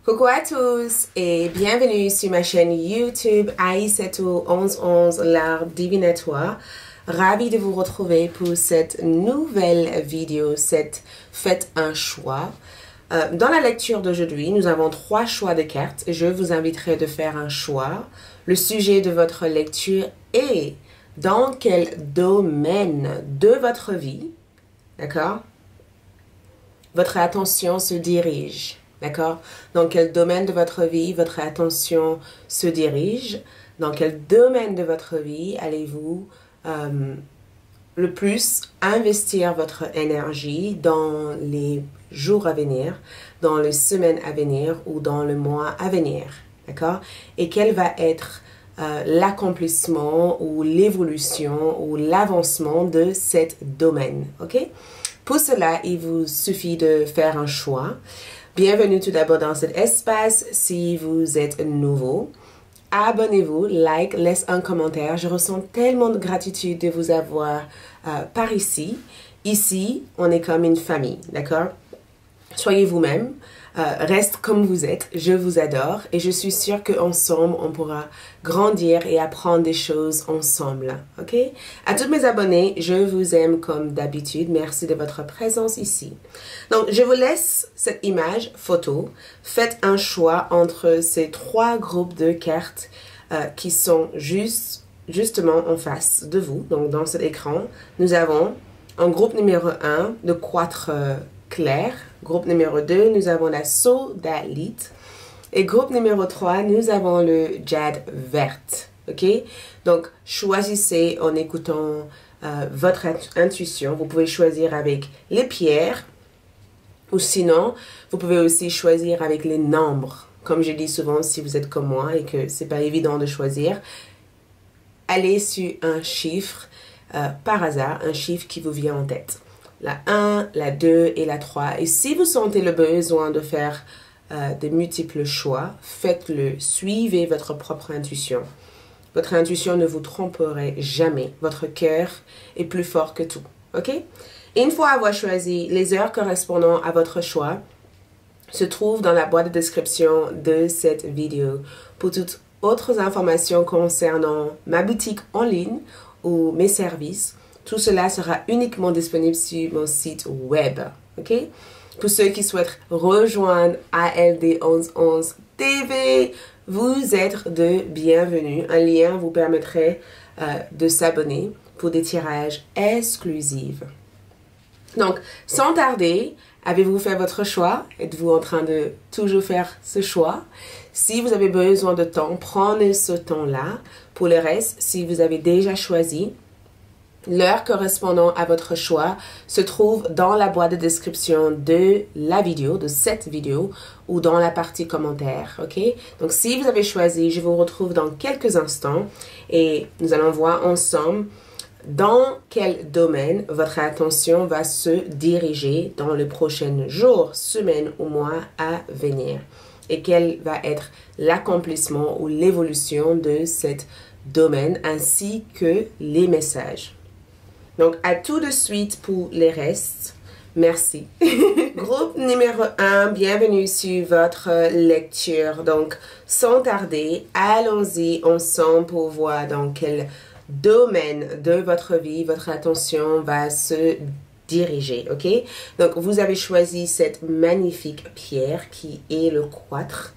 Coucou à tous et bienvenue sur ma chaîne YouTube Aïssatou1111 l'art divinatoire. Ravie de vous retrouver pour cette nouvelle vidéo, cette Faites un choix. Dans la lecture d'aujourd'hui, nous avons 3 choix de cartes. Je vous inviterai de faire un choix. Le sujet de votre lecture est dans quel domaine de votre vie, d'accord, votre attention se dirige. D'accord? Dans quel domaine de votre vie votre attention se dirige? Dans quel domaine de votre vie allez-vous le plus investir votre énergie dans les jours à venir, dans les semaines à venir ou dans le mois à venir? D'accord? Et quel va être l'accomplissement ou l'évolution ou l'avancement de cet domaine? Ok? Pour cela, il vous suffit de faire un choix. Bienvenue tout d'abord dans cet espace. Si vous êtes nouveau, abonnez-vous, like, laisse un commentaire. Je ressens tellement de gratitude de vous avoir par ici. Ici, on est comme une famille, d'accord? Soyez vous-même, reste comme vous êtes. Je vous adore et je suis sûre qu'ensemble, on pourra grandir et apprendre des choses ensemble, ok? À tous mes abonnés, je vous aime comme d'habitude. Merci de votre présence ici. Donc, je vous laisse cette image photo. Faites un choix entre ces 3 groupes de cartes qui sont justement en face de vous. Donc, dans cet écran, nous avons un groupe numéro 1 de 4 clairs. Groupe numéro 2, nous avons la sodalite. Et groupe numéro 3, nous avons le jade verte. Ok? Donc, choisissez en écoutant votre intuition. Vous pouvez choisir avec les pierres. Ou sinon, vous pouvez aussi choisir avec les nombres. Comme je dis souvent, si vous êtes comme moi et que c'est pas évident de choisir, allez sur un chiffre par hasard, un chiffre qui vous vient en tête. La 1, la 2 et la 3. Et si vous sentez le besoin de faire de multiples choix, faites-le. Suivez votre propre intuition. Votre intuition ne vous tromperait jamais. Votre cœur est plus fort que tout. Ok? Et une fois avoir choisi les heures correspondant à votre choix, se trouvent dans la boîte de description de cette vidéo. Pour toutes autres informations concernant ma boutique en ligne ou mes services, tout cela sera uniquement disponible sur mon site web. Ok? Pour ceux qui souhaitent rejoindre ALD 1111 TV, vous êtes de bienvenue. Un lien vous permettrait de s'abonner pour des tirages exclusifs. Donc, sans tarder, avez-vous fait votre choix? Êtes-vous en train de toujours faire ce choix? Si vous avez besoin de temps, prenez ce temps-là. Pour le reste, si vous avez déjà choisi, l'heure correspondant à votre choix se trouve dans la boîte de description de la vidéo, de cette vidéo, ou dans la partie commentaires, ok? Donc, si vous avez choisi, je vous retrouve dans quelques instants et nous allons voir ensemble dans quel domaine votre attention va se diriger dans les prochains jours, semaines ou mois à venir. Et quel va être l'accomplissement ou l'évolution de cet domaine ainsi que les messages. Donc, à tout de suite pour les restes. Merci. Groupe numéro 1, bienvenue sur votre lecture. Donc, sans tarder, allons-y ensemble pour voir dans quel domaine de votre vie votre attention va se diriger. Ok? Donc, vous avez choisi cette magnifique pierre qui est le 4.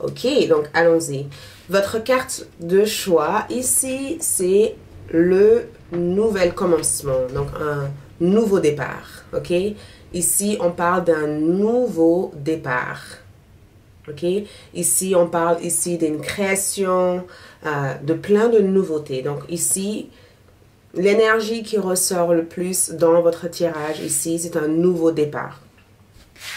Ok? Donc, allons-y. Votre carte de choix ici, c'est le nouvel commencement, donc un nouveau départ, ok? Ici, on parle d'un nouveau départ, ok? Ici, on parle d'une création, de plein de nouveautés. Donc ici, l'énergie qui ressort le plus dans votre tirage ici, c'est un nouveau départ.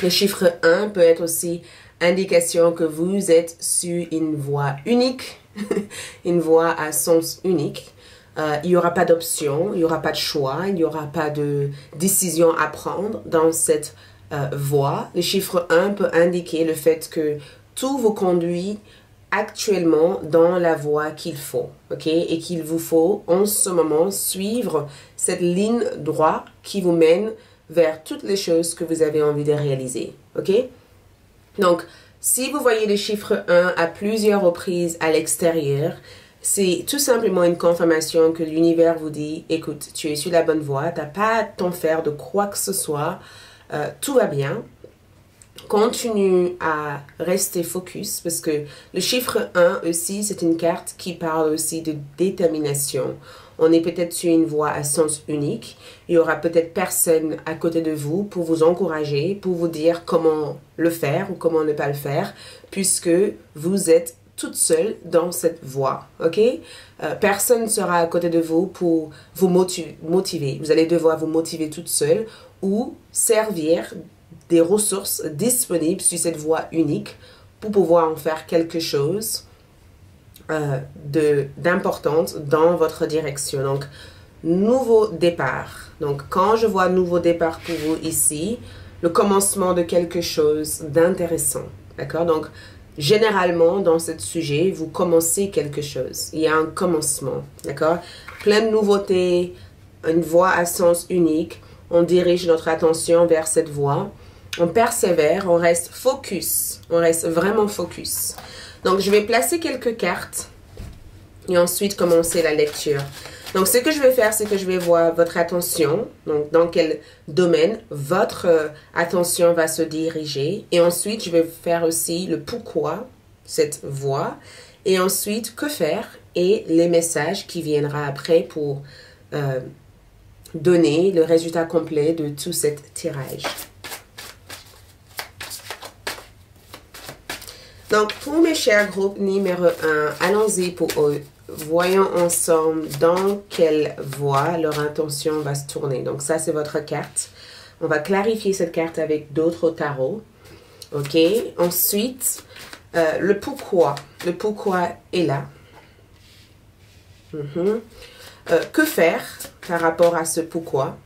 Le chiffre 1 peut être aussi indication que vous êtes sur une voie unique, une voie à sens unique. Il n'y aura pas d'option, il n'y aura pas de choix, il n'y aura pas de décision à prendre dans cette voie. Le chiffre 1 peut indiquer le fait que tout vous conduit actuellement dans la voie qu'il faut, ok? Et qu'il vous faut en ce moment suivre cette ligne droite qui vous mène vers toutes les choses que vous avez envie de réaliser, ok? Donc, Si vous voyez le chiffre 1 à plusieurs reprises à l'extérieur, c'est tout simplement une confirmation que l'univers vous dit, écoute, tu es sur la bonne voie, tu n'as pas à t'en faire de quoi que ce soit, tout va bien. Continue à rester focus parce que le chiffre 1 aussi, c'est une carte qui parle aussi de détermination. On est peut-être sur une voie à sens unique. Il y aura peut-être personne à côté de vous pour vous encourager, pour vous dire comment le faire ou comment ne pas le faire, puisque vous êtes toute seule dans cette voie, ok? Personne ne sera à côté de vous pour vous motiver. Vous allez devoir vous motiver toute seule ou servir des ressources disponibles sur cette voie unique pour pouvoir en faire quelque chose d'importante dans votre direction. Donc, nouveau départ. Donc, quand je vois nouveau départ pour vous ici, le commencement de quelque chose d'intéressant. D'accord? Donc, généralement, dans ce sujet, vous commencez quelque chose. Il y a un commencement. D'accord? Plein de nouveautés, une voie à sens unique. On dirige notre attention vers cette voie. On persévère, on reste focus. On reste vraiment focus. Donc, je vais placer quelques cartes et ensuite commencer la lecture. Donc, ce que je vais faire, c'est que je vais voir votre attention. Donc, dans quel domaine votre attention va se diriger. Et ensuite, je vais faire aussi le pourquoi, cette voie. Et ensuite, que faire et les messages qui viendra après pour donner le résultat complet de tout cet tirage. Donc, pour mes chers groupes numéro 1, allons-y pour eux. Voyons ensemble dans quelle voie leur intention va se tourner. Donc, ça, c'est votre carte. On va clarifier cette carte avec d'autres tarots. OK? Ensuite, le pourquoi. Le pourquoi est là. Que faire par rapport à ce pourquoi?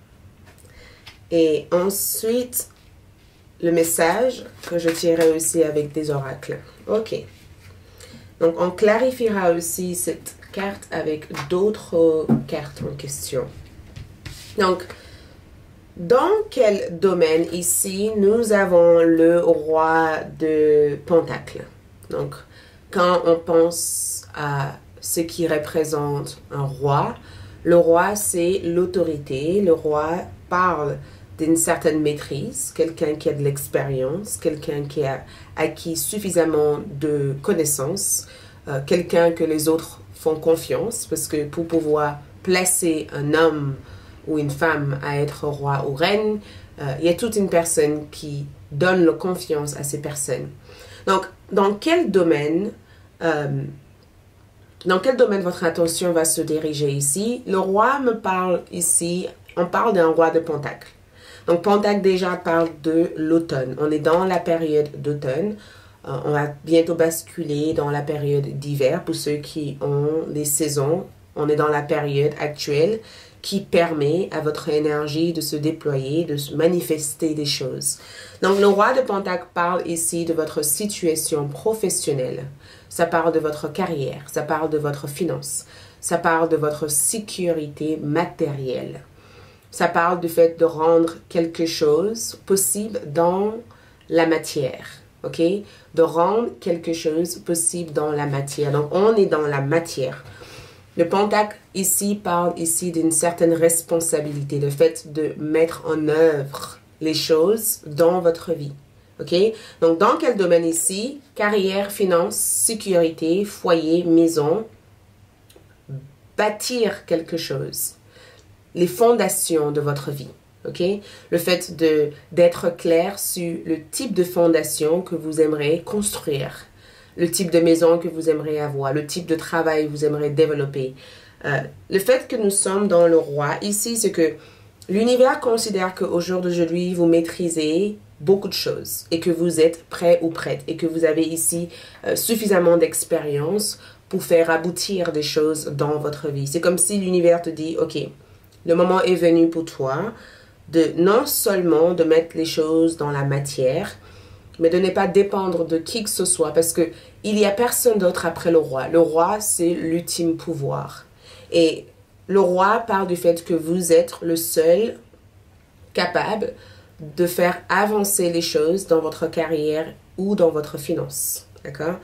Et ensuite, le message que je tirerai aussi avec des oracles. OK. Donc, on clarifiera aussi cette carte avec d'autres cartes en question. Donc, dans quel domaine ici, nous avons le roi de Pentacles. Donc, quand on pense à ce qui représente un roi, le roi, c'est l'autorité. Le roi parle d'une certaine maîtrise, quelqu'un qui a de l'expérience, quelqu'un qui a acquis suffisamment de connaissances, quelqu'un que les autres font confiance, parce que pour pouvoir placer un homme ou une femme à être roi ou reine, il y a toute une personne qui donne la confiance à ces personnes. Donc, dans quel domaine votre attention va se diriger ici? Le roi me parle ici, on parle d'un roi de Pentacles. Donc, Pentacle déjà parle de l'automne. On est dans la période d'automne. On va bientôt basculer dans la période d'hiver. Pour ceux qui ont les saisons, on est dans la période actuelle qui permet à votre énergie de se déployer, de se manifester des choses. Donc, le roi de Pentacle parle ici de votre situation professionnelle. Ça parle de votre carrière. Ça parle de votre finance. Ça parle de votre sécurité matérielle. Ça parle du fait de rendre quelque chose possible dans la matière, ok? De rendre quelque chose possible dans la matière. Donc, on est dans la matière. Le Pentacle ici parle ici d'une certaine responsabilité, le fait de mettre en œuvre les choses dans votre vie, ok? Donc, dans quel domaine ici? Carrière, finance, sécurité, foyer, maison, bâtir quelque chose. Les fondations de votre vie, ok? Le fait d'être clair sur le type de fondation que vous aimeriez construire, le type de maison que vous aimeriez avoir, le type de travail que vous aimeriez développer. Le fait que nous sommes dans le roi, ici, c'est que l'univers considère qu'au jour d'aujourd'hui, vous maîtrisez beaucoup de choses et que vous êtes prêt ou prête et que vous avez ici suffisamment d'expérience pour faire aboutir des choses dans votre vie. C'est comme si l'univers te dit, ok, le moment est venu pour toi de non seulement de mettre les choses dans la matière, mais de ne pas dépendre de qui que ce soit, parce que il n'y a personne d'autre après le roi. Le roi, c'est l'ultime pouvoir. Et le roi parle du fait que vous êtes le seul capable de faire avancer les choses dans votre carrière ou dans votre finance. D'accord?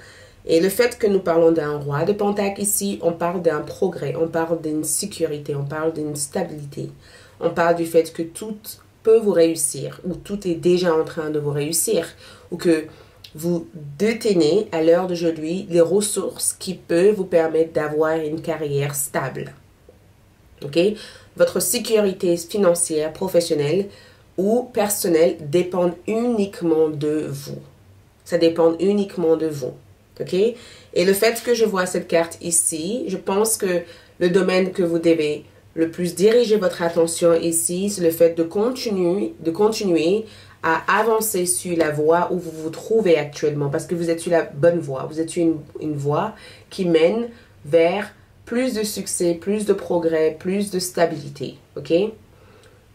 Et le fait que nous parlons d'un roi de Pentacle ici, on parle d'un progrès, on parle d'une sécurité, on parle d'une stabilité. On parle du fait que tout peut vous réussir, ou tout est déjà en train de vous réussir, ou que vous détenez à l'heure d'aujourd'hui les ressources qui peuvent vous permettre d'avoir une carrière stable. Ok? Votre sécurité financière, professionnelle ou personnelle dépend uniquement de vous. Ça dépend uniquement de vous. Ok? Et le fait que je vois cette carte ici, je pense que le domaine que vous devez le plus diriger votre attention ici, c'est le fait de continuer à avancer sur la voie où vous vous trouvez actuellement, parce que vous êtes sur la bonne voie. Vous êtes sur une voie qui mène vers plus de succès, plus de progrès, plus de stabilité. Ok?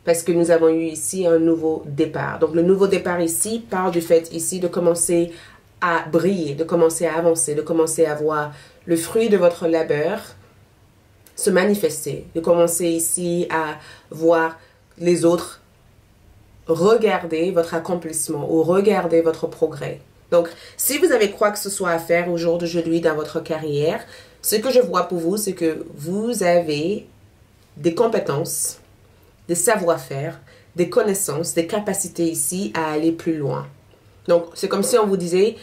Parce que nous avons eu ici un nouveau départ. Donc, le nouveau départ ici parle du fait ici de commencer à briller, de commencer à avancer, de commencer à voir le fruit de votre labeur se manifester, de commencer ici à voir les autres regarder votre accomplissement ou regarder votre progrès. Donc, si vous avez quoi que ce soit à faire au jour d'aujourd'hui dans votre carrière, ce que je vois pour vous, c'est que vous avez des compétences, des savoir-faire, des connaissances, des capacités ici à aller plus loin. Donc, c'est comme si on vous disait,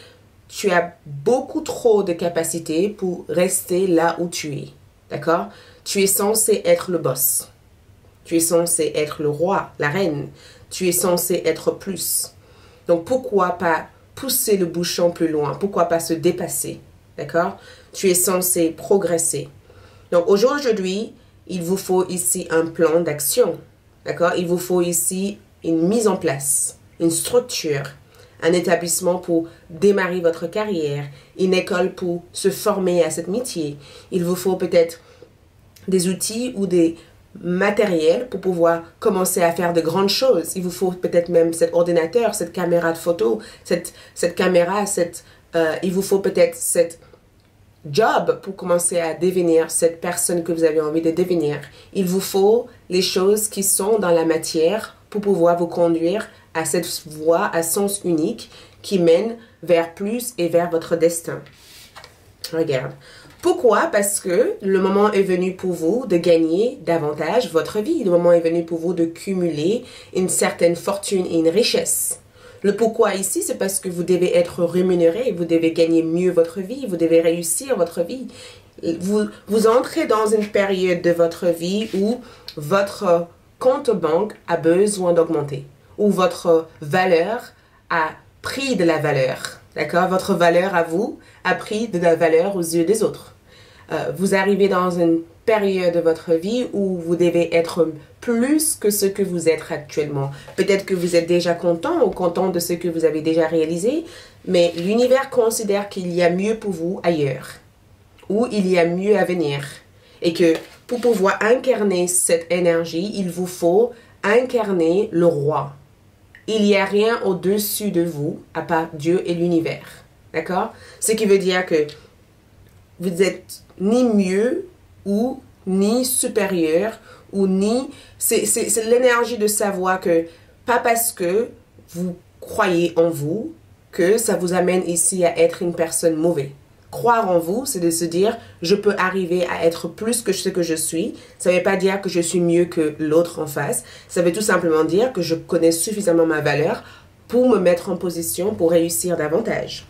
tu as beaucoup trop de capacités pour rester là où tu es. D'accord? Tu es censé être le boss. Tu es censé être le roi, la reine. Tu es censé être plus. Donc, pourquoi pas pousser le bouchon plus loin? Pourquoi pas se dépasser? D'accord? Tu es censé progresser. Donc, aujourd'hui, il vous faut ici un plan d'action. D'accord? Il vous faut ici une mise en place, une structure, un établissement pour démarrer votre carrière, une école pour se former à ce métier. Il vous faut peut-être des outils ou des matériels pour pouvoir commencer à faire de grandes choses. Il vous faut peut-être même cet ordinateur, cette caméra de photo, cette caméra, il vous faut peut-être cette job pour commencer à devenir cette personne que vous avez envie de devenir. Il vous faut les choses qui sont dans la matière pour pouvoir vous conduire à cette voie à sens unique qui mène vers plus et vers votre destin. Regarde. Pourquoi? Parce que le moment est venu pour vous de gagner davantage votre vie. Le moment est venu pour vous de cumuler une certaine fortune et une richesse. Le pourquoi ici, c'est parce que vous devez être rémunéré, vous devez gagner mieux votre vie, vous devez réussir votre vie. Vous entrez dans une période de votre vie où votre compte banque a besoin d'augmenter, où votre valeur a pris de la valeur. D'accord? Votre valeur à vous a pris de la valeur aux yeux des autres. Vous arrivez dans une période de votre vie où vous devez être plus que ce que vous êtes actuellement. Peut-être que vous êtes déjà content ou content de ce que vous avez déjà réalisé, mais l'univers considère qu'il y a mieux pour vous ailleurs, ou il y a mieux à venir. Et que pour pouvoir incarner cette énergie, il vous faut incarner le roi. Il n'y a rien au-dessus de vous, à part Dieu et l'univers. D'accord? Ce qui veut dire que vous êtes ni mieux ou ni supérieur ou ni... C'est l'énergie de savoir que, pas parce que vous croyez en vous, que ça vous amène ici à être une personne mauvaise. Croire en vous, c'est de se dire, je peux arriver à être plus que ce que je suis. Ça ne veut pas dire que je suis mieux que l'autre en face. Ça veut tout simplement dire que je connais suffisamment ma valeur pour me mettre en position pour réussir davantage.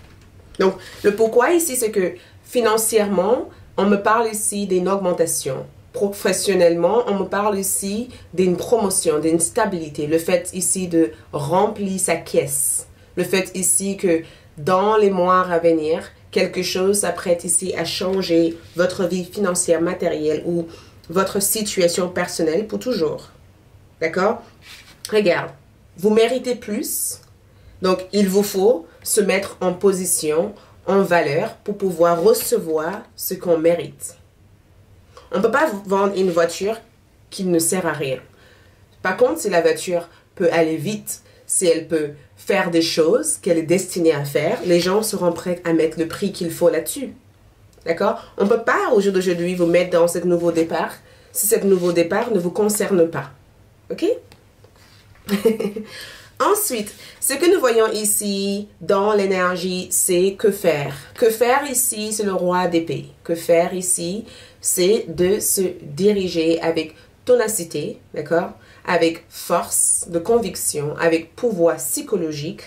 Donc, le pourquoi ici, c'est que financièrement, on me parle ici d'une augmentation. Professionnellement, on me parle ici d'une promotion, d'une stabilité. Le fait ici de remplir sa caisse. Le fait ici que dans les mois à venir, quelque chose s'apprête ici à changer votre vie financière, matérielle ou votre situation personnelle pour toujours. D'accord? Regarde, vous méritez plus. Donc, il vous faut se mettre en position, en valeur pour pouvoir recevoir ce qu'on mérite. On ne peut pas vendre une voiture qui ne sert à rien. Par contre, si la voiture peut aller vite, si elle peut faire des choses qu'elle est destinée à faire, les gens seront prêts à mettre le prix qu'il faut là-dessus. D'accord? On ne peut pas au jour d'aujourd'hui vous mettre dans ce nouveau départ si ce nouveau départ ne vous concerne pas. Ok? Ensuite, ce que nous voyons ici dans l'énergie, c'est que faire. Que faire ici, c'est le roi d'épée. Que faire ici, c'est de se diriger avec ténacité, d'accord? Avec force de conviction, avec pouvoir psychologique.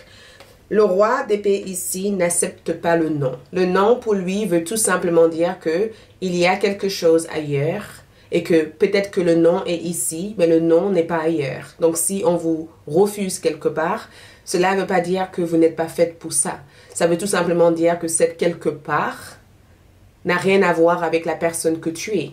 Le roi d'épée ici n'accepte pas le non. Le non pour lui veut tout simplement dire que il y a quelque chose ailleurs et que peut-être que le non est ici, mais le non n'est pas ailleurs. Donc si on vous refuse quelque part, cela ne veut pas dire que vous n'êtes pas faite pour ça. Ça veut tout simplement dire que cette quelque part n'a rien à voir avec la personne que tu es.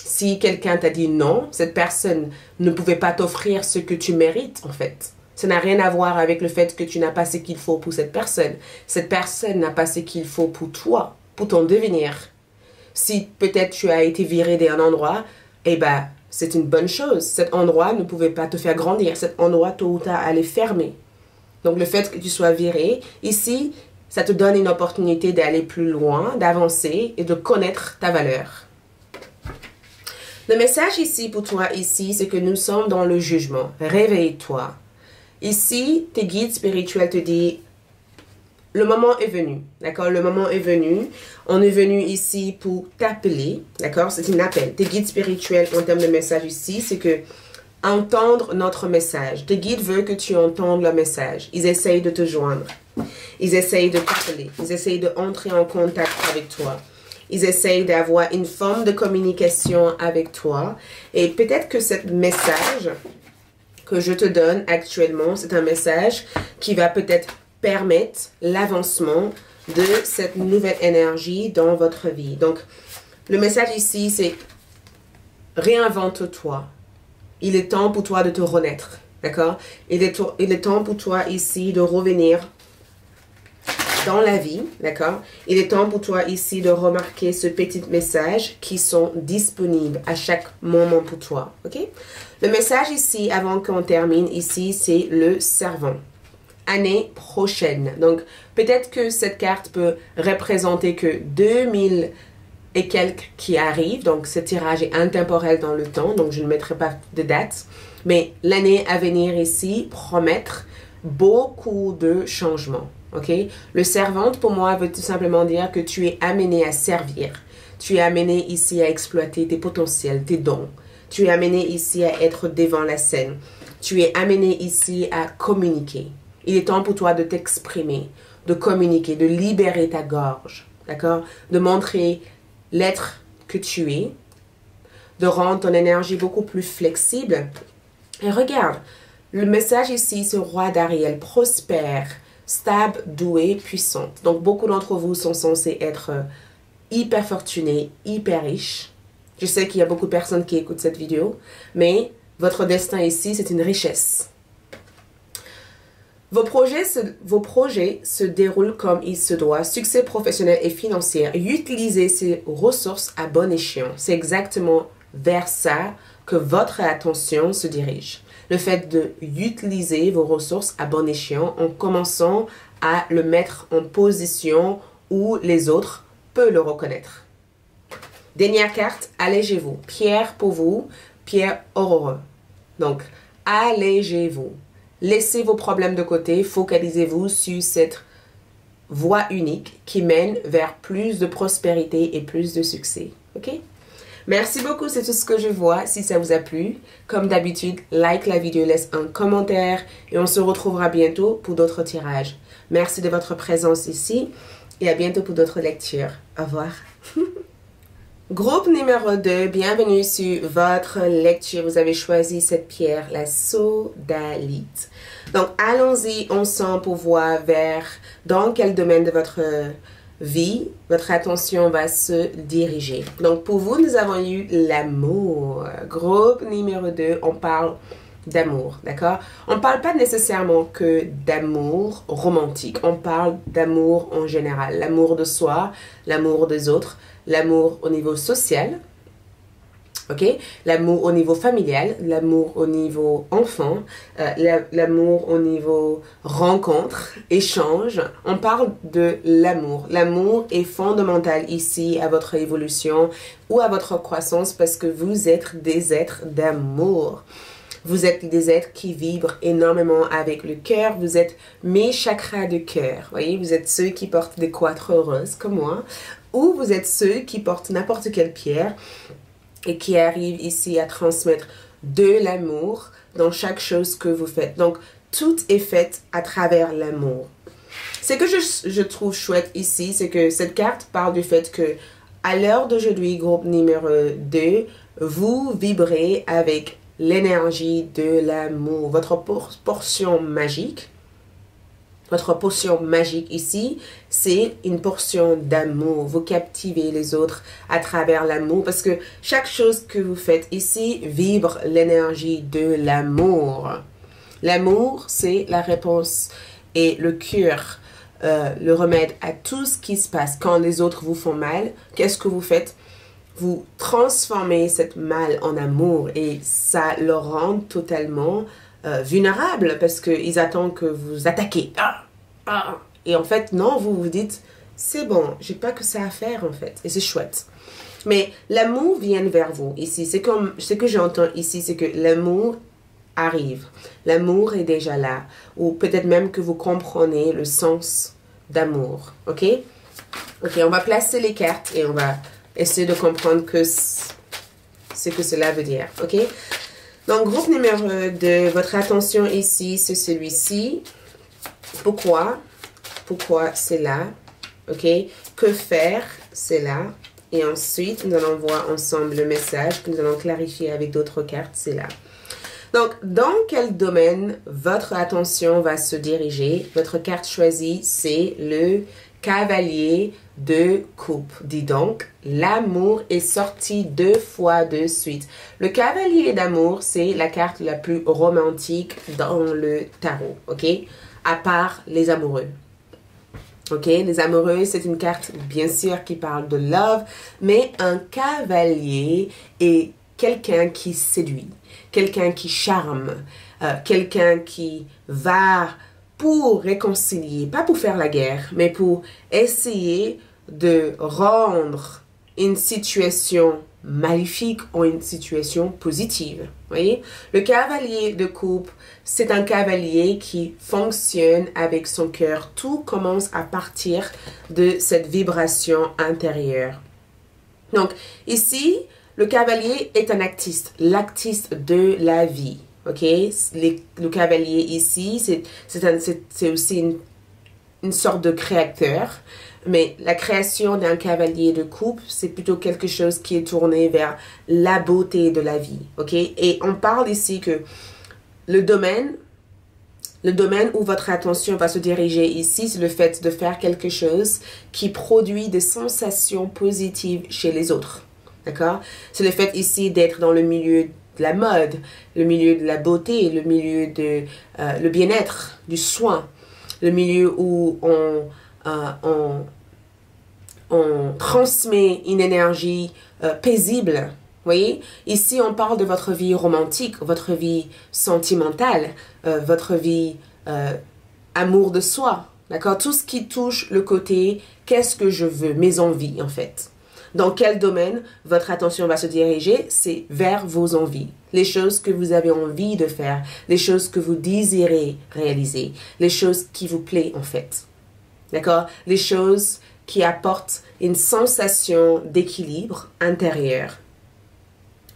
Si quelqu'un t'a dit non, cette personne ne pouvait pas t'offrir ce que tu mérites en fait. Ça n'a rien à voir avec le fait que tu n'as pas ce qu'il faut pour cette personne. Cette personne n'a pas ce qu'il faut pour toi, pour ton devenir. Si peut-être tu as été viré d'un endroit, eh ben, c'est une bonne chose. Cet endroit ne pouvait pas te faire grandir. Cet endroit, tôt ou tard, allait fermer. Donc, le fait que tu sois viré, ici, ça te donne une opportunité d'aller plus loin, d'avancer et de connaître ta valeur. Le message ici pour toi, ici, c'est que nous sommes dans le jugement. Réveille-toi. Ici, tes guides spirituels te disent, le moment est venu, d'accord? Le moment est venu. On est venu ici pour t'appeler, d'accord? C'est un appel. Tes guides spirituels, en termes de message ici, c'est que entendre notre message. Tes guides veulent que tu entendes le message. Ils essayent de te joindre. Ils essayent de t'appeler. Ils essayent d'entrer en contact avec toi. Ils essayent d'avoir une forme de communication avec toi. Et peut-être que ce message que je te donne actuellement, c'est un message qui va peut-être permettre l'avancement de cette nouvelle énergie dans votre vie. Donc, le message ici, c'est réinvente-toi. Il est temps pour toi de te renaître, d'accord? Il est temps pour toi ici de revenir dans la vie, d'accord? Il est temps pour toi ici de remarquer ce petit message qui sont disponibles à chaque moment pour toi, ok? Le message ici, avant qu'on termine ici, c'est le servant. Année prochaine. Donc, peut-être que cette carte peut représenter que 2000 et quelques qui arrivent. Donc, ce tirage est intemporel dans le temps. Donc, je ne mettrai pas de date. Mais l'année à venir ici promettre beaucoup de changements. Ok? Le servante, pour moi, veut tout simplement dire que tu es amené à servir. Tu es amené ici à exploiter tes potentiels, tes dons. Tu es amené ici à être devant la scène. Tu es amené ici à communiquer. Il est temps pour toi de t'exprimer, de communiquer, de libérer ta gorge, d'accord? De montrer l'être que tu es, de rendre ton énergie beaucoup plus flexible. Et regarde, le message ici, c'est roi d'Ariel, prospère, stable, doué, puissante. Donc, beaucoup d'entre vous sont censés être hyper fortunés, hyper riches. Je sais qu'il y a beaucoup de personnes qui écoutent cette vidéo, mais votre destin ici, c'est une richesse. Vos projets se déroulent comme il se doit, succès professionnel et financier. Utilisez ces ressources à bon escient. C'est exactement vers ça que votre attention se dirige. Le fait d'utiliser vos ressources à bon escient en commençant à le mettre en position où les autres peuvent le reconnaître. Dernière carte, allégez-vous. Pierre pour vous, pierre heureux. Donc, allégez-vous. Laissez vos problèmes de côté, focalisez-vous sur cette voie unique qui mène vers plus de prospérité et plus de succès. Ok? Merci beaucoup, c'est tout ce que je vois. Si ça vous a plu, comme d'habitude, like la vidéo, laisse un commentaire et on se retrouvera bientôt pour d'autres tirages. Merci de votre présence ici et à bientôt pour d'autres lectures. Au revoir. Groupe numéro 2, bienvenue sur votre lecture. Vous avez choisi cette pierre, la sodalite. Donc, allons-y ensemble pour voir vers dans quel domaine de votre vie votre attention va se diriger. Donc, pour vous, nous avons eu l'amour. Groupe numéro 2, on parle d'amour, d'accord? On ne parle pas nécessairement que d'amour romantique. On parle d'amour en général. L'amour de soi, l'amour des autres, l'amour au niveau social, ok? L'amour au niveau familial, l'amour au niveau enfant, l'amour au niveau rencontre, échange. On parle de l'amour. L'amour est fondamental ici à votre évolution ou à votre croissance parce que vous êtes des êtres d'amour. Vous êtes des êtres qui vibrent énormément avec le cœur. Vous êtes mes chakras de cœur. Voyez, vous êtes ceux qui portent des quatre roses comme moi. Ou vous êtes ceux qui portent n'importe quelle pierre et qui arrivent ici à transmettre de l'amour dans chaque chose que vous faites. Donc, tout est fait à travers l'amour. Ce que je trouve chouette ici, c'est que cette carte parle du fait que à l'heure d'aujourd'hui, groupe numéro 2, vous vibrez avec l'énergie de l'amour. Votre portion magique, votre potion magique ici, c'est une portion d'amour. Vous captivez les autres à travers l'amour parce que chaque chose que vous faites ici vibre l'énergie de l'amour. L'amour, c'est la réponse et le cure, le remède à tout ce qui se passe. Quand les autres vous font mal, qu'est-ce que vous faites? Vous transformez cette mal en amour et ça leur rend totalement vulnérable parce qu'ils attendent que vous attaquez. Et en fait, non, vous vous dites, c'est bon, j'ai pas que ça à faire en fait. Et c'est chouette. Mais l'amour vient vers vous ici. C'est comme ce que j'entends ici, c'est que l'amour arrive. L'amour est déjà là. Ou peut-être même que vous comprenez le sens d'amour. Ok? Ok, on va placer les cartes et on va essayer de comprendre ce que cela veut dire. Ok? Donc, groupe numéro 2, votre attention ici, c'est celui-ci. Pourquoi? Pourquoi c'est là? Ok? Que faire? C'est là. Et ensuite, nous allons voir ensemble le message que nous allons clarifier avec d'autres cartes. C'est là. Donc, dans quel domaine votre attention va se diriger? Votre carte choisie, c'est le cavalier de coupe. Dis donc, l'amour est sorti 2 fois de suite. Le cavalier d'amour, c'est la carte la plus romantique dans le tarot, ok? À part les amoureux. Ok, les amoureux, c'est une carte, bien sûr, qui parle de love, mais un cavalier est quelqu'un qui séduit, quelqu'un qui charme, quelqu'un qui va pour réconcilier, pas pour faire la guerre, mais pour essayer de rendre une situation maléfique en une situation positive. Voyez? Le cavalier de coupe, c'est un cavalier qui fonctionne avec son cœur. Tout commence à partir de cette vibration intérieure. Donc, ici, le cavalier est un actiste, l'actiste de la vie. Ok? Le cavalier ici, c'est aussi une sorte de créateur. Mais la création d'un cavalier de coupe, c'est plutôt quelque chose qui est tourné vers la beauté de la vie. Ok? Et on parle ici que le domaine où votre attention va se diriger ici, c'est le fait de faire quelque chose qui produit des sensations positives chez les autres. D'accord? C'est le fait ici d'être dans le milieu de la mode, le milieu de la beauté, le milieu de le bien-être, du soin, le milieu où on transmet une énergie paisible. Voyez, ici on parle de votre vie romantique, votre vie sentimentale, votre vie amour de soi. D'accord? Tout ce qui touche le côté qu'est-ce que je veux, mes envies en fait. Dans quel domaine votre attention va se diriger? C'est vers vos envies. Les choses que vous avez envie de faire, les choses que vous désirez réaliser, les choses qui vous plaisent en fait. D'accord? Les choses qui apportent une sensation d'équilibre intérieur.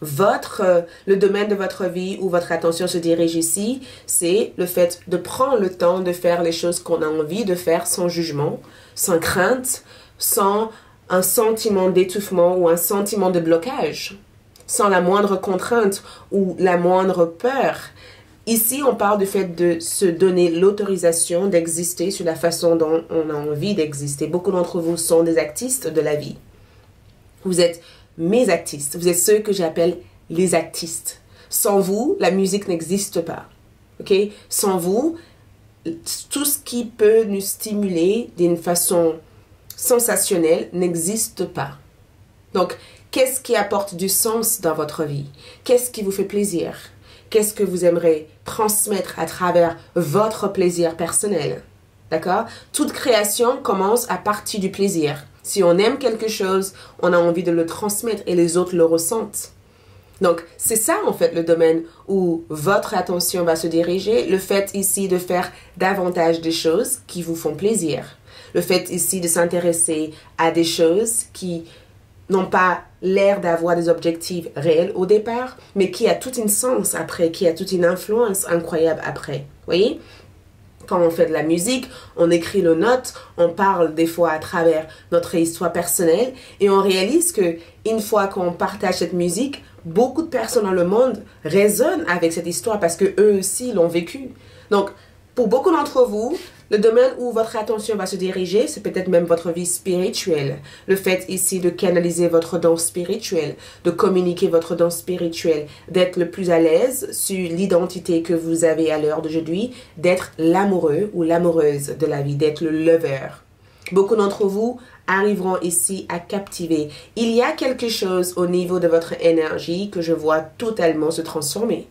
Le domaine de votre vie où votre attention se dirige ici, c'est le fait de prendre le temps de faire les choses qu'on a envie de faire sans jugement, sans crainte, sans un sentiment d'étouffement ou un sentiment de blocage, sans la moindre contrainte ou la moindre peur. Ici, on parle du fait de se donner l'autorisation d'exister sur la façon dont on a envie d'exister. Beaucoup d'entre vous sont des actistes de la vie. Vous êtes mes actistes. Vous êtes ceux que j'appelle les actistes. Sans vous, la musique n'existe pas. Ok? Sans vous, tout ce qui peut nous stimuler d'une façon sensationnelle n'existe pas. Donc, qu'est-ce qui apporte du sens dans votre vie? Qu'est-ce qui vous fait plaisir? Qu'est-ce que vous aimeriez transmettre à travers votre plaisir personnel? D'accord? Toute création commence à partir du plaisir. Si on aime quelque chose, on a envie de le transmettre et les autres le ressentent. Donc, c'est ça en fait le domaine où votre attention va se diriger. Le fait ici de faire davantage des choses qui vous font plaisir. Le fait ici de s'intéresser à des choses qui n'ont pas l'air d'avoir des objectifs réels au départ, mais qui a tout un sens après, qui a toute une influence incroyable après. Vous voyez? Quand on fait de la musique, on écrit nos notes, on parle des fois à travers notre histoire personnelle et on réalise que une fois qu'on partage cette musique, beaucoup de personnes dans le monde résonnent avec cette histoire parce que eux aussi l'ont vécu. Donc, pour beaucoup d'entre vous, le domaine où votre attention va se diriger, c'est peut-être même votre vie spirituelle. Le fait ici de canaliser votre don spirituel, de communiquer votre don spirituel, d'être le plus à l'aise sur l'identité que vous avez à l'heure d'aujourd'hui, d'être l'amoureux ou l'amoureuse de la vie, d'être le lover. Beaucoup d'entre vous arriveront ici à captiver. Il y a quelque chose au niveau de votre énergie que je vois totalement se transformer.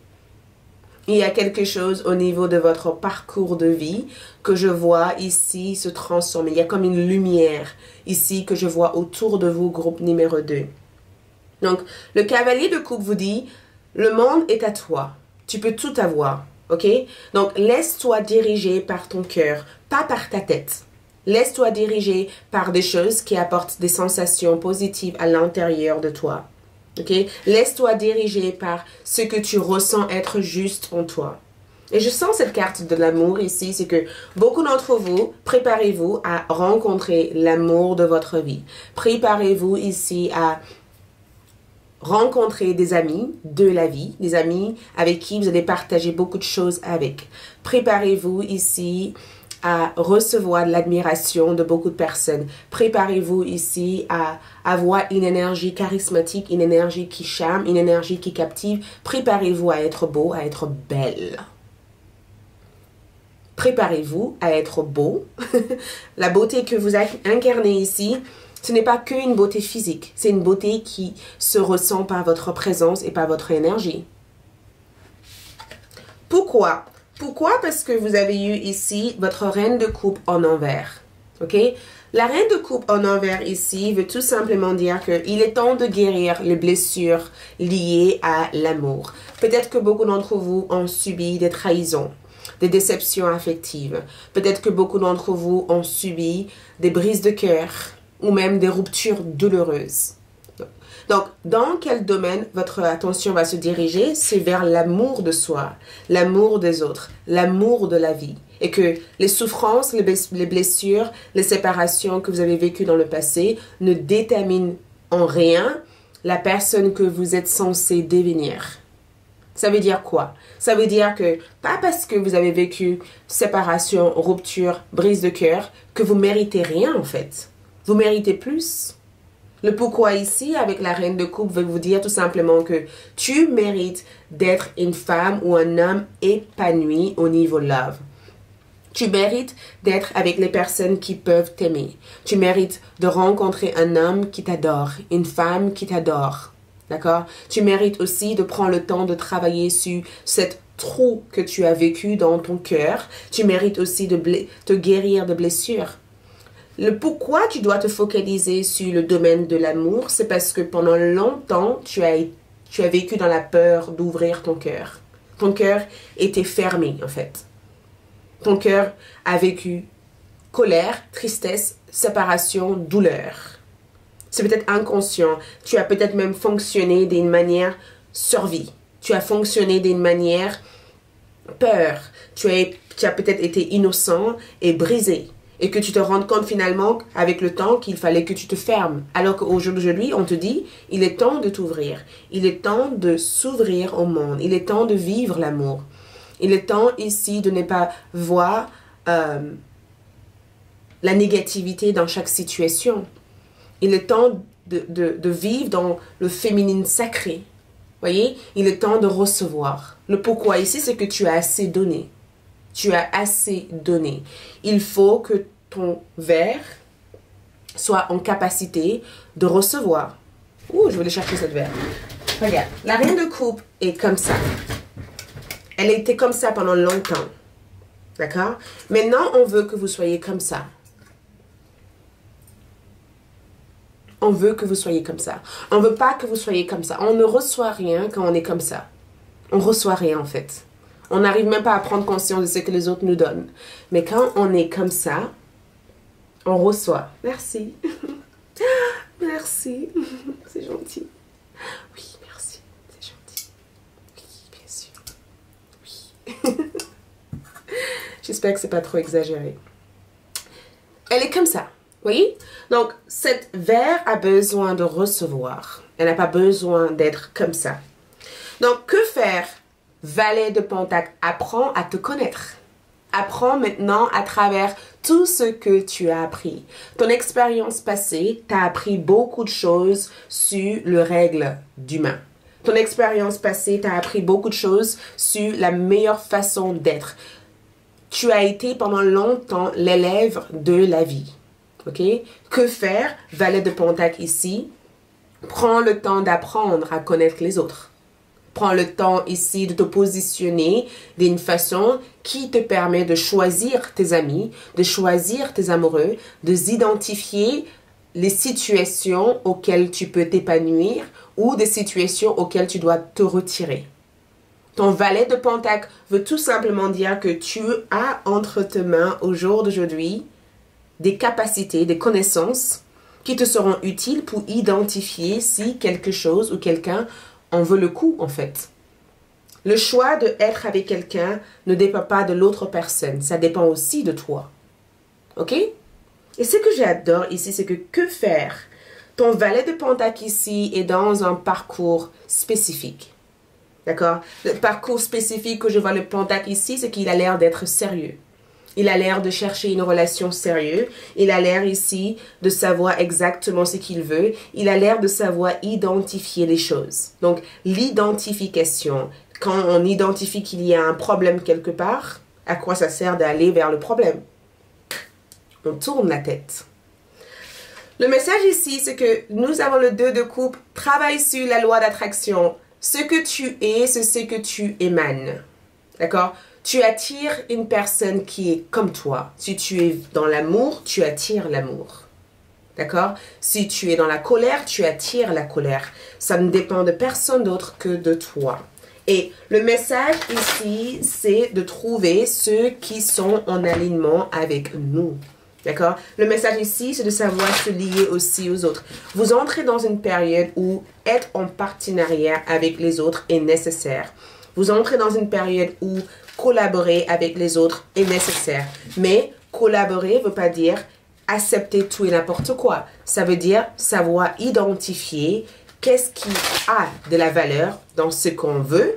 Il y a quelque chose au niveau de votre parcours de vie que je vois ici se transformer. Il y a comme une lumière ici que je vois autour de vous, groupe numéro 2. Donc, le cavalier de coupe vous dit, le monde est à toi. Tu peux tout avoir, ok? Donc, laisse-toi diriger par ton cœur, pas par ta tête. Laisse-toi diriger par des choses qui apportent des sensations positives à l'intérieur de toi. Okay? Laisse-toi diriger par ce que tu ressens être juste en toi. Et je sens cette carte de l'amour ici, c'est que beaucoup d'entre vous, préparez-vous à rencontrer l'amour de votre vie. Préparez-vous ici à rencontrer des amis de la vie, des amis avec qui vous allez partager beaucoup de choses avec. Préparez-vous ici à recevoir de l'admiration de beaucoup de personnes. Préparez-vous ici à avoir une énergie charismatique, une énergie qui charme, une énergie qui captive. Préparez-vous à être beau, à être belle. Préparez-vous à être beau. La beauté que vous incarnez ici, ce n'est pas qu'une beauté physique. C'est une beauté qui se ressent par votre présence et par votre énergie. Pourquoi? Pourquoi? Parce que vous avez eu ici votre reine de coupe en envers. Ok? La reine de coupe en envers ici veut tout simplement dire qu'il est temps de guérir les blessures liées à l'amour. Peut-être que beaucoup d'entre vous ont subi des trahisons, des déceptions affectives. Peut-être que beaucoup d'entre vous ont subi des brises de cœur ou même des ruptures douloureuses. Donc, dans quel domaine votre attention va se diriger? C'est vers l'amour de soi, l'amour des autres, l'amour de la vie. Et que les souffrances, les blessures, les séparations que vous avez vécues dans le passé ne déterminent en rien la personne que vous êtes censé devenir. Ça veut dire quoi? Ça veut dire que, pas parce que vous avez vécu séparation, rupture, brise de cœur, que vous méritez rien en fait. Vous méritez plus. Le pourquoi ici, avec la reine de coupe, veut vous dire tout simplement que tu mérites d'être une femme ou un homme épanoui au niveau love. Tu mérites d'être avec les personnes qui peuvent t'aimer. Tu mérites de rencontrer un homme qui t'adore, une femme qui t'adore. D'accord? Tu mérites aussi de prendre le temps de travailler sur cette trou que tu as vécu dans ton cœur. Tu mérites aussi de te guérir de blessures. Le pourquoi tu dois te focaliser sur le domaine de l'amour, c'est parce que pendant longtemps, tu as vécu dans la peur d'ouvrir ton cœur. Ton cœur était fermé, en fait. Ton cœur a vécu colère, tristesse, séparation, douleur. C'est peut-être inconscient. Tu as peut-être même fonctionné d'une manière survie. Tu as fonctionné d'une manière peur. Tu as peut-être été innocent et brisé. Et que tu te rendes compte finalement, avec le temps, qu'il fallait que tu te fermes. Alors qu'aujourd'hui, on te dit, il est temps de t'ouvrir. Il est temps de s'ouvrir au monde. Il est temps de vivre l'amour. Il est temps ici de ne pas voir la négativité dans chaque situation. Il est temps de vivre dans le féminin sacré. Voyez? Il est temps de recevoir. Le pourquoi ici, c'est que tu as assez donné. Tu as assez donné. Il faut que ton verre soit en capacité de recevoir. Ouh, je vais aller chercher cette verre. Regarde, la reine de coupe est comme ça. Elle a été comme ça pendant longtemps. D'accord? Maintenant, on veut que vous soyez comme ça. On veut que vous soyez comme ça. On veut pas que vous soyez comme ça. On ne reçoit rien quand on est comme ça. On reçoit rien en fait. On n'arrive même pas à prendre conscience de ce que les autres nous donnent. Mais quand on est comme ça, on reçoit. Merci. Merci. C'est gentil. Oui, merci. C'est gentil. Oui, bien sûr. Oui. J'espère que c'est pas trop exagéré. Elle est comme ça. Voyez? Donc, cette verre a besoin de recevoir. Elle n'a pas besoin d'être comme ça. Donc, que faire? Valet de Pentacle, apprends à te connaître. Apprends maintenant à travers tout ce que tu as appris. Ton expérience passée t'a appris beaucoup de choses sur les règles d'humain. Ton expérience passée t'a appris beaucoup de choses sur la meilleure façon d'être. Tu as été pendant longtemps l'élève de la vie. Ok? Que faire? Valet de Pentacle ici. Prends le temps d'apprendre à connaître les autres. Prends le temps ici de te positionner d'une façon qui te permet de choisir tes amis, de choisir tes amoureux, de d'identifier les situations auxquelles tu peux t'épanouir ou des situations auxquelles tu dois te retirer. Ton valet de Pentacle veut tout simplement dire que tu as entre tes mains au jour d'aujourd'hui des capacités, des connaissances qui te seront utiles pour identifier si quelque chose ou quelqu'un en veut le coup, en fait. Le choix d'être avec quelqu'un ne dépend pas de l'autre personne. Ça dépend aussi de toi. OK? Et ce que j'adore ici, c'est que faire? Ton valet de Pentacle ici est dans un parcours spécifique. D'accord? Le parcours spécifique que je vois le Pentacle ici, c'est qu'il a l'air d'être sérieux. Il a l'air de chercher une relation sérieuse. Il a l'air ici de savoir exactement ce qu'il veut. Il a l'air de savoir identifier les choses. Donc, l'identification, quand on identifie qu'il y a un problème quelque part, à quoi ça sert d'aller vers le problème? On tourne la tête. Le message ici, c'est que nous avons le 2 de coupe. Travaille sur la loi d'attraction. Ce que tu es, c'est ce que tu émanes. D'accord? Tu attires une personne qui est comme toi. Si tu es dans l'amour, tu attires l'amour. D'accord? Si tu es dans la colère, tu attires la colère. Ça ne dépend de personne d'autre que de toi. Et le message ici, c'est de trouver ceux qui sont en alignement avec nous. D'accord? Le message ici, c'est de savoir se lier aussi aux autres. Vous entrez dans une période où être en partenariat avec les autres est nécessaire. Vous entrez dans une période où collaborer avec les autres est nécessaire. Mais collaborer ne veut pas dire accepter tout et n'importe quoi. Ça veut dire savoir identifier qu'est-ce qui a de la valeur dans ce qu'on veut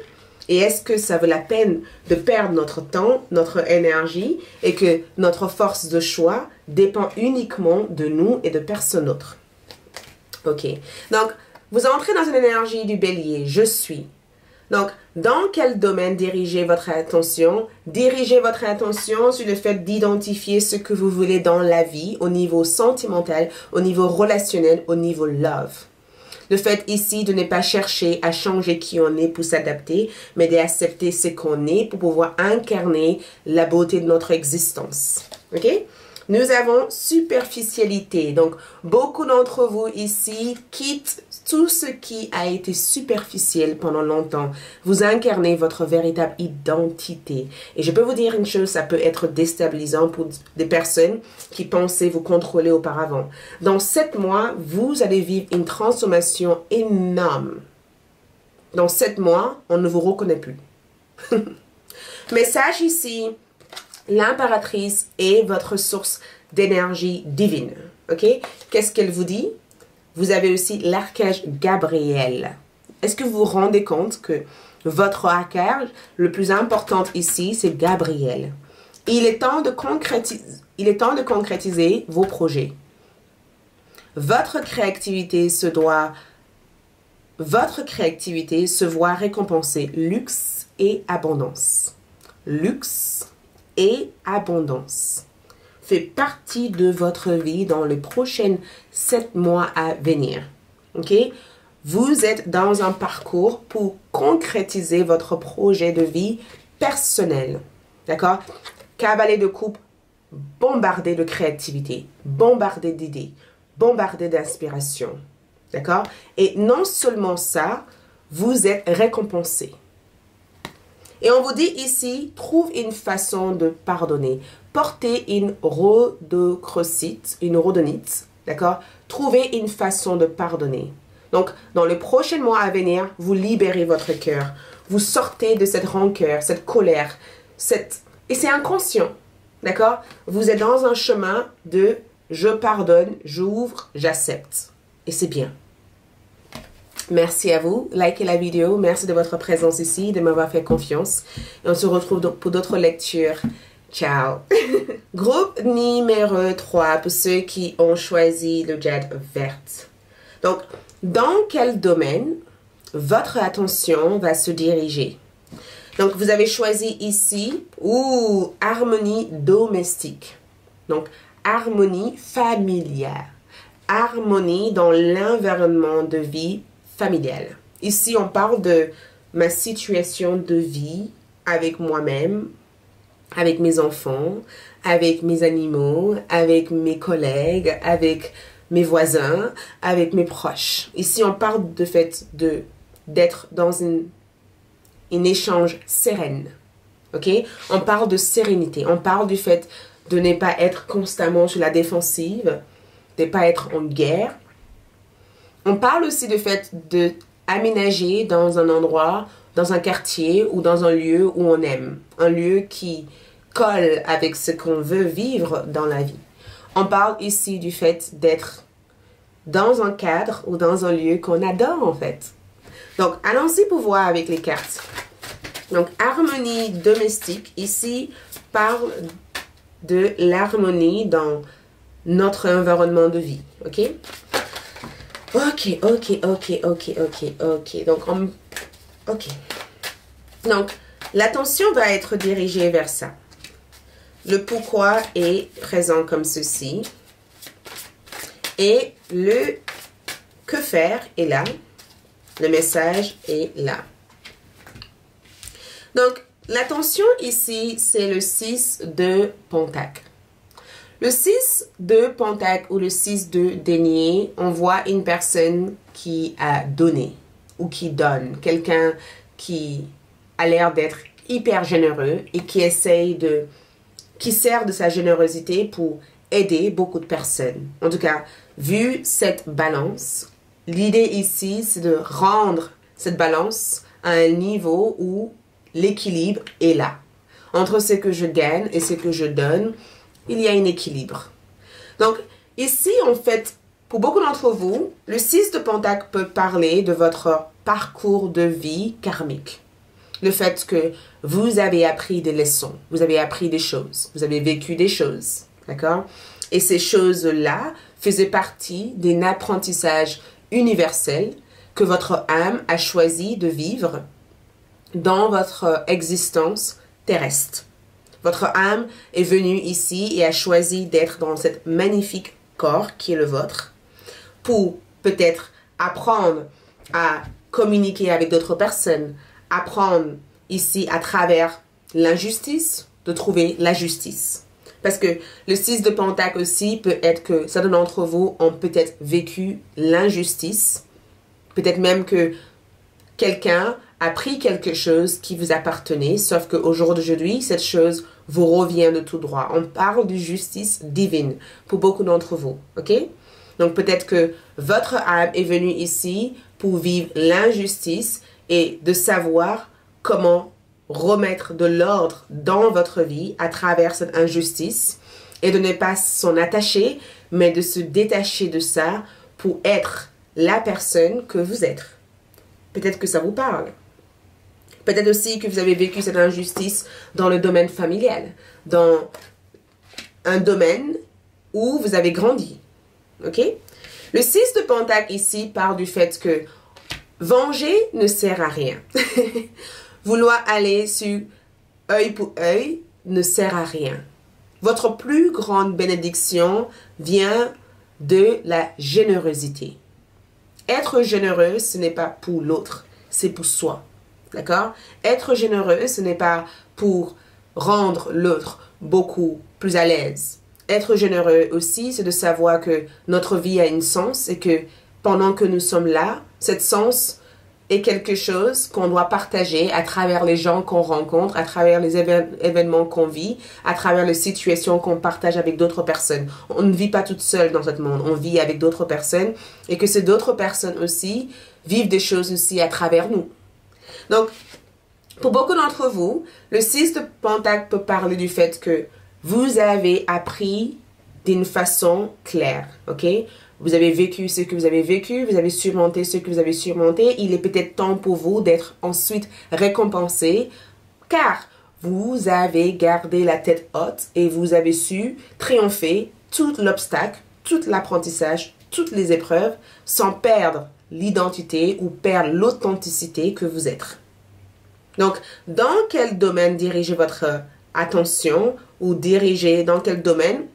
et est-ce que ça vaut la peine de perdre notre temps, notre énergie et que notre force de choix dépend uniquement de nous et de personne d'autre. Ok. Donc, vous entrez dans une énergie du bélier. Je suis. Donc, dans quel domaine dirigez votre attention? Dirigez votre attention sur le fait d'identifier ce que vous voulez dans la vie au niveau sentimental, au niveau relationnel, au niveau love. Le fait ici de ne pas chercher à changer qui on est pour s'adapter, mais d'accepter ce qu'on est pour pouvoir incarner la beauté de notre existence. OK? Nous avons superficialité. Donc, beaucoup d'entre vous ici quittent tout ce qui a été superficiel pendant longtemps. Vous incarnez votre véritable identité. Et je peux vous dire une chose, ça peut être déstabilisant pour des personnes qui pensaient vous contrôler auparavant. Dans 7 mois, vous allez vivre une transformation énorme. Dans 7 mois, on ne vous reconnaît plus. Message ici. L'impératrice est votre source d'énergie divine. Ok? Qu'est-ce qu'elle vous dit? Vous avez aussi l'archange Gabriel. Est-ce que vous vous rendez compte que votre archange, le plus important ici, c'est Gabriel? Il est temps de concrétiser vos projets. Votre créativité se voit récompensée. Luxe et abondance. Luxe et abondance fait partie de votre vie dans les prochains 7 mois à venir. Ok? Vous êtes dans un parcours pour concrétiser votre projet de vie personnel. D'accord? Cavalier de coupe, bombardé de créativité, bombardé d'idées, bombardé d'inspiration. D'accord? Et non seulement ça, vous êtes récompensé. Et on vous dit ici, trouve une façon de pardonner. Portez une rhodonite, d'accord? Trouvez une façon de pardonner. Donc, dans les prochains mois à venir, vous libérez votre cœur. Vous sortez de cette rancœur, cette colère, et c'est inconscient, d'accord? Vous êtes dans un chemin de je pardonne, j'ouvre, j'accepte. Et c'est bien. Merci à vous. Likez la vidéo. Merci de votre présence ici, de m'avoir fait confiance. Et on se retrouve pour d'autres lectures. Ciao. Groupe numéro 3 pour ceux qui ont choisi le jade verte. Donc, dans quel domaine votre attention va se diriger? Donc, vous avez choisi ici harmonie domestique. Donc, harmonie familiale. Harmonie dans l'environnement de vie familial. Ici, on parle de ma situation de vie avec moi-même, avec mes enfants, avec mes animaux, avec mes collègues, avec mes voisins, avec mes proches. Ici, on parle de fait d'être dans un échange sereine. Ok? On parle de sérénité. On parle du fait de ne pas être constamment sur la défensive, de ne pas être en guerre. On parle aussi du fait d'aménager dans un endroit, dans un quartier ou dans un lieu où on aime. Un lieu qui colle avec ce qu'on veut vivre dans la vie. On parle ici du fait d'être dans un cadre ou dans un lieu qu'on adore en fait. Donc, allons-y pour voir avec les cartes. Donc, harmonie domestique, ici, parle de l'harmonie dans notre environnement de vie. Ok? Donc, l'attention va être dirigée vers ça. Le pourquoi est présent comme ceci. Et le que faire est là. Le message est là. Donc, l'attention ici, c'est le 6 de Pentacle. Le 6 de Pentacle ou le 6 de Denier, on voit une personne qui a donné ou qui donne. Quelqu'un qui a l'air d'être hyper généreux et qui sert de sa générosité pour aider beaucoup de personnes. En tout cas, vu cette balance, l'idée ici, c'est de rendre cette balance à un niveau où l'équilibre est là. Entre ce que je gagne et ce que je donne, il y a un équilibre. Donc, ici, en fait, pour beaucoup d'entre vous, le 6 de Pentacle peut parler de votre parcours de vie karmique. Le fait que vous avez appris des leçons, vous avez appris des choses, vous avez vécu des choses, d'accord? Et ces choses-là faisaient partie d'un apprentissage universel que votre âme a choisi de vivre dans votre existence terrestre. Votre âme est venue ici et a choisi d'être dans cet magnifique corps qui est le vôtre pour peut-être apprendre à communiquer avec d'autres personnes, apprendre ici à travers l'injustice, de trouver la justice. Parce que le 6 de Pentacle aussi peut être que certains d'entre vous ont peut-être vécu l'injustice, peut-être même que quelqu'un a pris quelque chose qui vous appartenait, sauf qu'au jour d'aujourd'hui, cette chose vous revient de tout droit. On parle de justice divine pour beaucoup d'entre vous, ok? Donc peut-être que votre âme est venue ici pour vivre l'injustice et de savoir comment remettre de l'ordre dans votre vie à travers cette injustice et de ne pas s'en attacher, mais de se détacher de ça pour être la personne que vous êtes. Peut-être que ça vous parle. Peut-être aussi que vous avez vécu cette injustice dans le domaine familial, dans un domaine où vous avez grandi. Ok? Le 6 de Pentacle ici parle du fait que venger ne sert à rien. Vouloir aller sur œil pour œil ne sert à rien. Votre plus grande bénédiction vient de la générosité. Être généreux, ce n'est pas pour l'autre, c'est pour soi. D'accord? Être généreux, ce n'est pas pour rendre l'autre beaucoup plus à l'aise. être généreux aussi, c'est de savoir que notre vie a un sens et que pendant que nous sommes là, cette sens est quelque chose qu'on doit partager à travers les gens qu'on rencontre, à travers les événements qu'on vit, à travers les situations qu'on partage avec d'autres personnes. On ne vit pas toute seule dans ce monde, on vit avec d'autres personnes et que ces d'autres personnes aussi vivent des choses aussi à travers nous. Donc, pour beaucoup d'entre vous, le 6 de Pentacle peut parler du fait que vous avez appris d'une façon claire, ok? Vous avez vécu ce que vous avez vécu, vous avez surmonté ce que vous avez surmonté. Il est peut-être temps pour vous d'être ensuite récompensé car vous avez gardé la tête haute et vous avez su triompher tout l'obstacle, tout l'apprentissage, toutes les épreuves sans perdre l'identité ou perdre l'authenticité que vous êtes. Donc, dans quel domaine dirigez votre attention ou dans quel domaine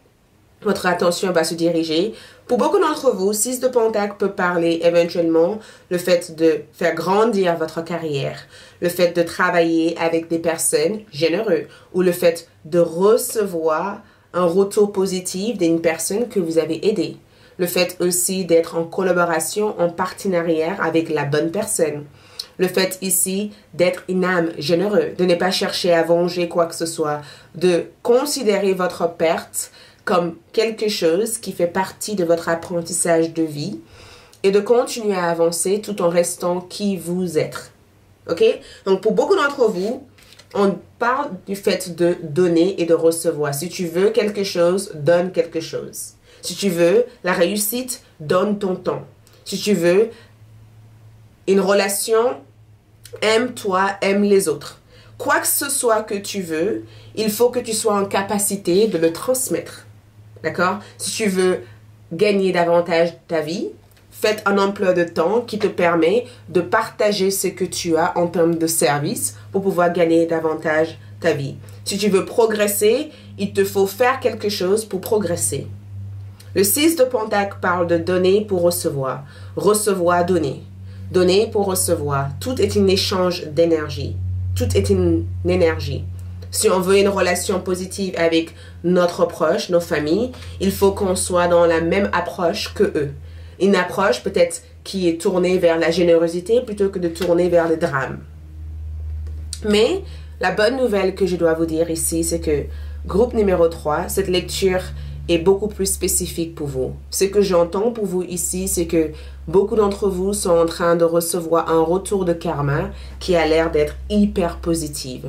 votre attention va se diriger? Pour beaucoup d'entre vous, 6 de Pentacle peut parler éventuellement le fait de faire grandir votre carrière, le fait de travailler avec des personnes généreuses ou le fait de recevoir un retour positif d'une personne que vous avez aidée. Le fait aussi d'être en collaboration, en partenariat avec la bonne personne. Le fait ici d'être une âme généreuse, de ne pas chercher à venger quoi que ce soit, de considérer votre perte comme quelque chose qui fait partie de votre apprentissage de vie et de continuer à avancer tout en restant qui vous êtes. Ok? Donc, pour beaucoup d'entre vous, on parle du fait de donner et de recevoir. Si tu veux quelque chose, donne quelque chose. Si tu veux la réussite, donne ton temps. Si tu veux une relation, aime-toi, aime les autres. Quoi que ce soit que tu veux, il faut que tu sois en capacité de le transmettre. D'accord? Si tu veux gagner davantage ta vie, fais un emploi de temps qui te permet de partager ce que tu as en termes de service pour pouvoir gagner davantage ta vie. Si tu veux progresser, il te faut faire quelque chose pour progresser. Le 6 de Pentacle parle de donner pour recevoir. Recevoir, donner. Donner pour recevoir. Tout est un échange d'énergie. Tout est une énergie. Si on veut une relation positive avec notre proche, nos familles, il faut qu'on soit dans la même approche que eux. Une approche peut-être qui est tournée vers la générosité plutôt que de tourner vers le drame. Mais la bonne nouvelle que je dois vous dire ici, c'est que groupe numéro 3, cette lecture est beaucoup plus spécifique pour vous. Ce que j'entends pour vous ici, c'est que beaucoup d'entre vous sont en train de recevoir un retour de karma qui a l'air d'être hyper positif.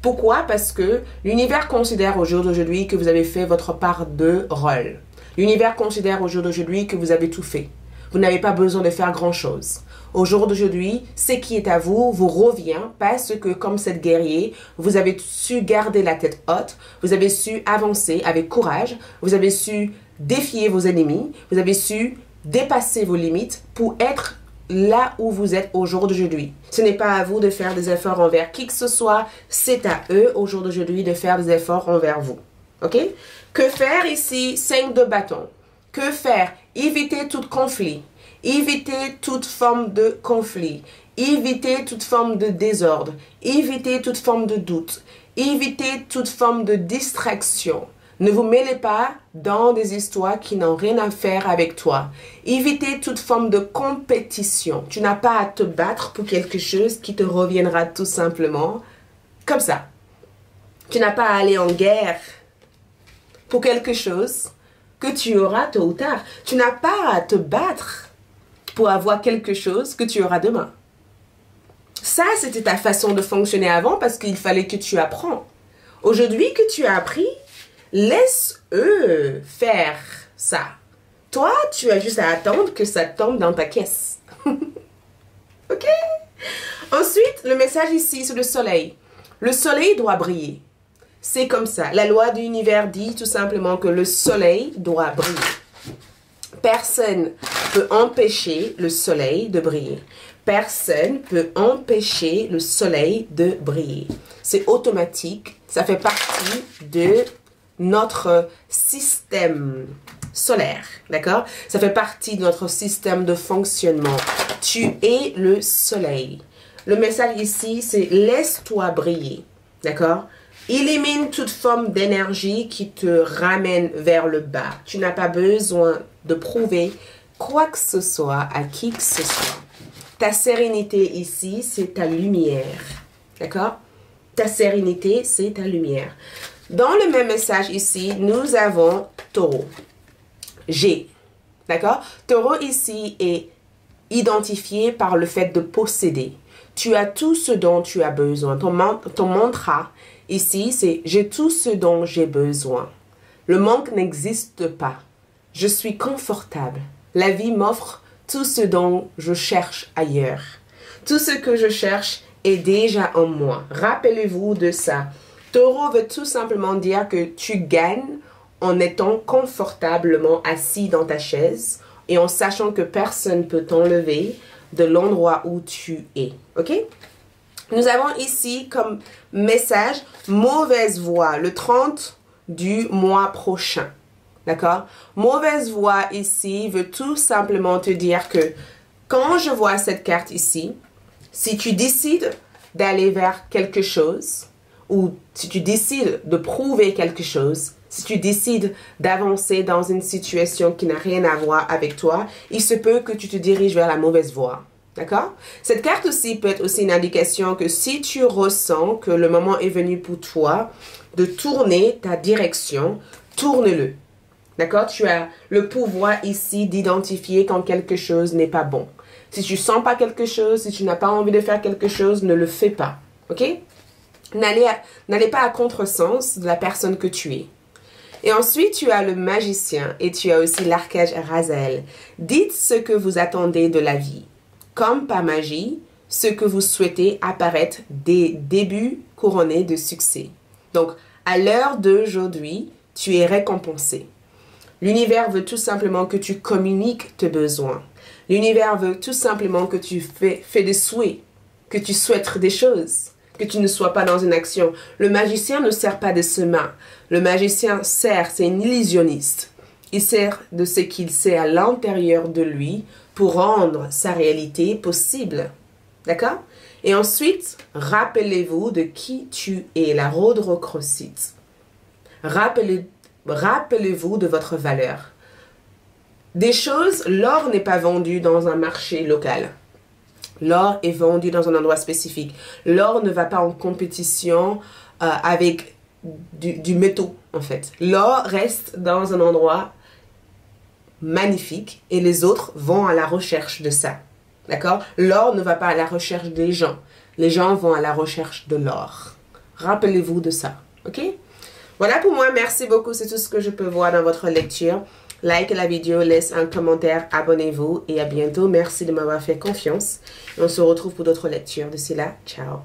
Pourquoi? Parce que l'univers considère au jour d'aujourd'hui que vous avez fait votre part de rôle. L'univers considère au jour d'aujourd'hui que vous avez tout fait. Vous n'avez pas besoin de faire grand-chose. Au jour d'aujourd'hui, ce qui est à vous vous revient parce que, comme cette guerrier, vous avez su garder la tête haute, vous avez su avancer avec courage, vous avez su défier vos ennemis, vous avez su dépasser vos limites pour être là où vous êtes au jour d'aujourd'hui. Ce n'est pas à vous de faire des efforts envers qui que ce soit, c'est à eux au jour d'aujourd'hui de faire des efforts envers vous. Ok? Que faire ici? 5 de bâton. Que faire? Éviter tout conflit. Éviter toute forme de conflit. Éviter toute forme de désordre. Éviter toute forme de doute. Éviter toute forme de distraction. Ne vous mêlez pas dans des histoires qui n'ont rien à faire avec toi. Évitez toute forme de compétition. Tu n'as pas à te battre pour quelque chose qui te reviendra tout simplement comme ça. Tu n'as pas à aller en guerre pour quelque chose que tu auras tôt ou tard. Tu n'as pas à te battre pour avoir quelque chose que tu auras demain. Ça, c'était ta façon de fonctionner avant parce qu'il fallait que tu apprends. Aujourd'hui que tu as appris, laisse eux faire ça. Toi, tu as juste à attendre que ça tombe dans ta caisse. Ok? Ensuite, le message ici, c'est le soleil. Le soleil doit briller. C'est comme ça. La loi de l'univers dit tout simplement que le soleil doit briller. Personne peut empêcher le soleil de briller. Personne peut empêcher le soleil de briller. C'est automatique. Ça fait partie de notre système solaire, d'accord? Ça fait partie de notre système de fonctionnement. Tu es le soleil. Le message ici, c'est laisse-toi briller, d'accord? Élimine toute forme d'énergie qui te ramène vers le bas. Tu n'as pas besoin de prouver quoi que ce soit à qui que ce soit. Ta sérénité ici, c'est ta lumière. D'accord? Ta sérénité, c'est ta lumière. Dans le même message ici, nous avons Taureau. G. D'accord? Taureau ici est identifié par le fait de posséder. Tu as tout ce dont tu as besoin. Ton mantra ici, c'est « J'ai tout ce dont j'ai besoin ». Le manque n'existe pas. Je suis confortable. La vie m'offre tout ce dont je cherche ailleurs. Tout ce que je cherche est déjà en moi. Rappelez-vous de ça. Taureau veut tout simplement dire que tu gagnes en étant confortablement assis dans ta chaise et en sachant que personne ne peut t'enlever de l'endroit où tu es. OK? Nous avons ici comme message mauvaise voix, le 30 du mois prochain. D'accord? Mauvaise voix ici veut tout simplement te dire que quand je vois cette carte ici, si tu décides d'aller vers quelque chose ou si tu décides de prouver quelque chose, si tu décides d'avancer dans une situation qui n'a rien à voir avec toi, il se peut que tu te diriges vers la mauvaise voie. D'accord? Cette carte aussi peut être aussi une indication que si tu ressens que le moment est venu pour toi de tourner ta direction, tourne-le. D'accord? Tu as le pouvoir ici d'identifier quand quelque chose n'est pas bon. Si tu sens pas quelque chose, si tu n'as pas envie de faire quelque chose, ne le fais pas. OK? N'allez pas à contresens de la personne que tu es. Et ensuite, tu as le magicien et tu as aussi l'archange Raziel. Dites ce que vous attendez de la vie. Comme par magie, ce que vous souhaitez apparaître des débuts couronnés de succès. Donc, à l'heure d'aujourd'hui, tu es récompensé. L'univers veut tout simplement que tu communiques tes besoins. L'univers veut tout simplement que tu fais des souhaits, que tu souhaites des choses, que tu ne sois pas dans une action. Le magicien ne sert pas de ses mains. Le magicien sert, c'est un illusionniste. Il sert de ce qu'il sait à l'intérieur de lui pour rendre sa réalité possible. D'accord? Et ensuite, rappelez-vous de qui tu es, la Rodrocrocite. Rappelez-vous de votre valeur. Des choses, l'or n'est pas vendu dans un marché local. L'or est vendu dans un endroit spécifique. L'or ne va pas en compétition avec du métaux, en fait. L'or reste dans un endroit magnifique et les autres vont à la recherche de ça. D'accord? L'or ne va pas à la recherche des gens. Les gens vont à la recherche de l'or. Rappelez-vous de ça. OK? Voilà pour moi. Merci beaucoup. C'est tout ce que je peux voir dans votre lecture. Like la vidéo, laisse un commentaire, abonnez-vous et à bientôt. Merci de m'avoir fait confiance. Et on se retrouve pour d'autres lectures. D'ici là, ciao.